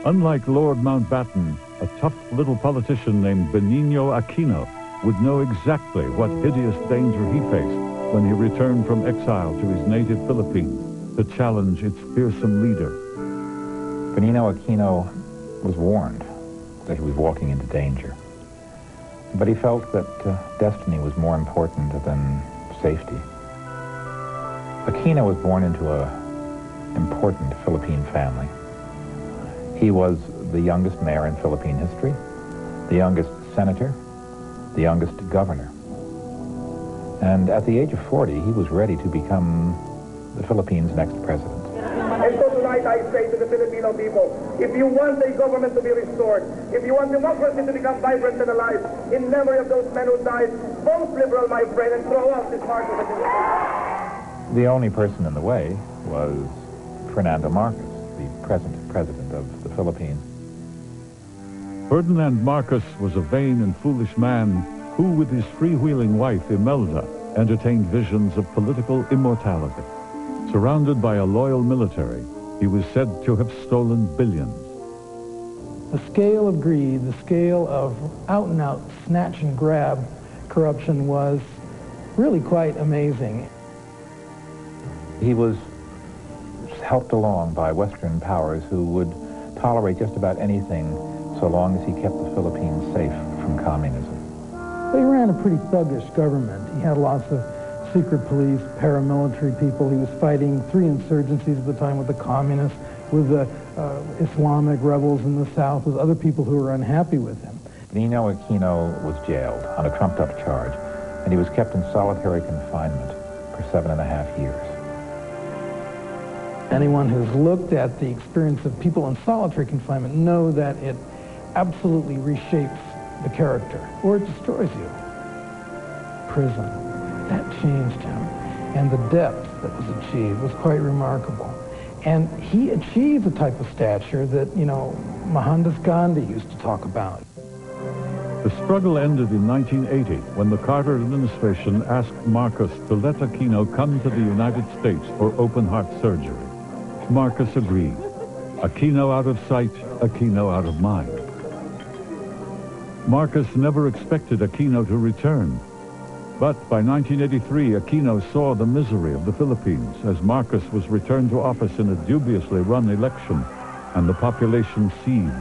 Unlike Lord Mountbatten, a tough little politician named Benigno Aquino would know exactly what hideous danger he faced when he returned from exile to his native Philippines to challenge its fearsome leader. Benigno Aquino was warned that he was walking into danger, but he felt that destiny was more important than safety. Aquino was born into an important Philippine family. He was the youngest mayor in Philippine history, the youngest senator, the youngest governor. And at the age of 40, he was ready to become the Philippines' next president. And so tonight I say to the Filipino people, if you want a government to be restored, if you want democracy to become vibrant and alive, in memory of those men who died, vote liberal, my friend, and throw out this mark of it. The only person in the way was Fernando Marcos, the present president of the Philippines. Ferdinand Marcos was a vain and foolish man who, with his freewheeling wife, Imelda, entertained visions of political immortality. Surrounded by a loyal military, he was said to have stolen billions. The scale of greed, the scale of out-and-out snatch and grab corruption was really quite amazing. He was helped along by Western powers who would tolerate just about anything so long as he kept the Philippines safe from communism. He ran a pretty thuggish government. He had lots of secret police, paramilitary people. He was fighting 3 insurgencies at the time with the communists, with the Islamic rebels in the South, with other people who were unhappy with him. Benigno Aquino was jailed on a trumped-up charge, and he was kept in solitary confinement for 7.5 years. Anyone who's looked at the experience of people in solitary confinement know that it absolutely reshapes the character, or it destroys you. Prison, that changed him. And the depth that was achieved was quite remarkable. And he achieved the type of stature that, you know, Mohandas Gandhi used to talk about. The struggle ended in 1980 when the Carter administration asked Marcos to let Aquino come to the United States for open-heart surgery. Marcos agreed. Aquino out of sight, Aquino out of mind. Marcos never expected Aquino to return. But by 1983, Aquino saw the misery of the Philippines as Marcos was returned to office in a dubiously run election, and the population seethed.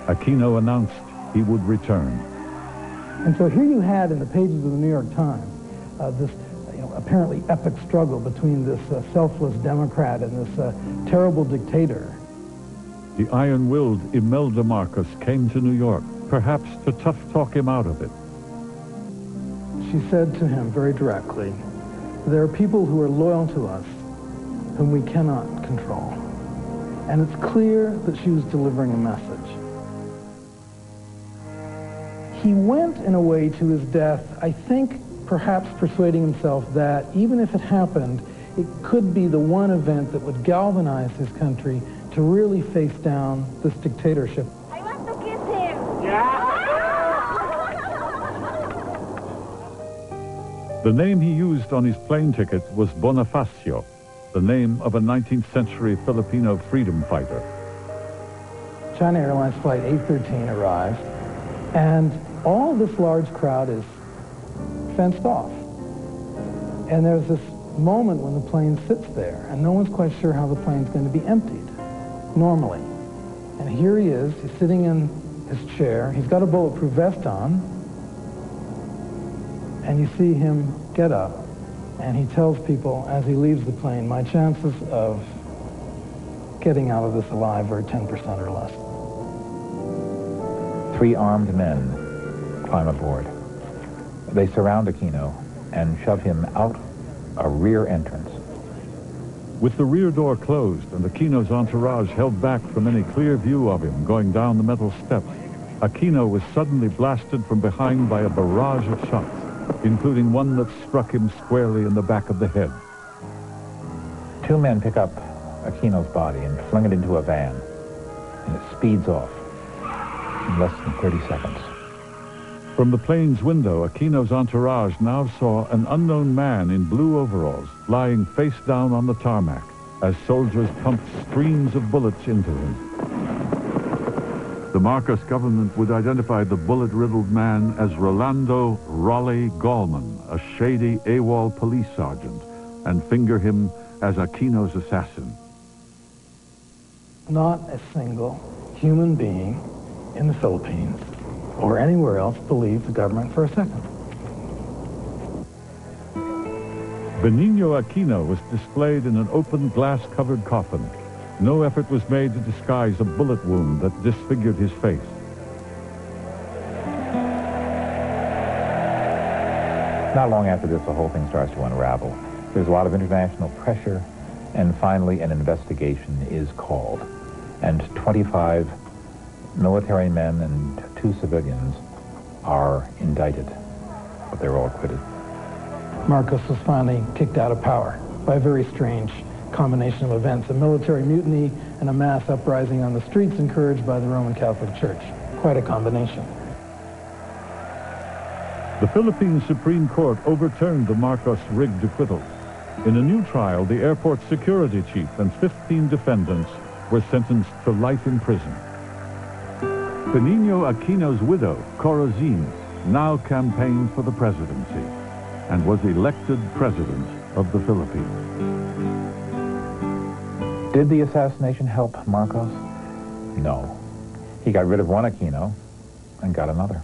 Aquino announced he would return. And so here you had in the pages of the New York Times this apparently epic struggle between this selfless Democrat and this terrible dictator. The iron-willed Imelda Marcos came to New York, perhaps to tough-talk him out of it. She said to him very directly, there are people who are loyal to us whom we cannot control. And it's clear that she was delivering a message. He went in a way to his death, I think, perhaps persuading himself that even if it happened, it could be the one event that would galvanize his country to really face down this dictatorship. I want to kiss him. Yeah. The name he used on his plane ticket was Bonifacio, the name of a 19th century Filipino freedom fighter. China Airlines Flight 813 arrives, and all this large crowd is fenced off. And there's this moment when the plane sits there, and no one's quite sure how the plane's going to be emptied, normally. And here he is, he's sitting in his chair, he's got a bulletproof vest on, and you see him get up, and he tells people as he leaves the plane, my chances of getting out of this alive are 10% or less. 3 armed men climb aboard. They surround Aquino and shove him out a rear entrance. With the rear door closed and Aquino's entourage held back from any clear view of him going down the metal steps, Aquino was suddenly blasted from behind by a barrage of shots, including one that struck him squarely in the back of the head. 2 men pick up Aquino's body and fling it into a van, and it speeds off in less than 30 seconds. From the plane's window, Aquino's entourage now saw an unknown man in blue overalls lying face down on the tarmac as soldiers pumped streams of bullets into him. The Marcos government would identify the bullet-riddled man as Rolando Raleigh Gallman, a shady AWOL police sergeant, and finger him as Aquino's assassin. Not a single human being in the Philippines or anywhere else believed the government for a second. Benigno Aquino was displayed in an open glass-covered coffin. No effort was made to disguise a bullet wound that disfigured his face. Not long after this, the whole thing starts to unravel. There's a lot of international pressure, and finally an investigation is called. And 25 military men and 2 civilians are indicted, but they're all acquitted. Marcos was finally kicked out of power by a very strange combination of events, a military mutiny and a mass uprising on the streets encouraged by the Roman Catholic Church. Quite a combination. The Philippine Supreme Court overturned the Marcos rigged acquittal. In a new trial, the airport security chief and 15 defendants were sentenced to life in prison. Benigno Aquino's widow, Corazine, now campaigned for the presidency and was elected president of the Philippines. Did the assassination help Marcos? No. He got rid of one Aquino and got another.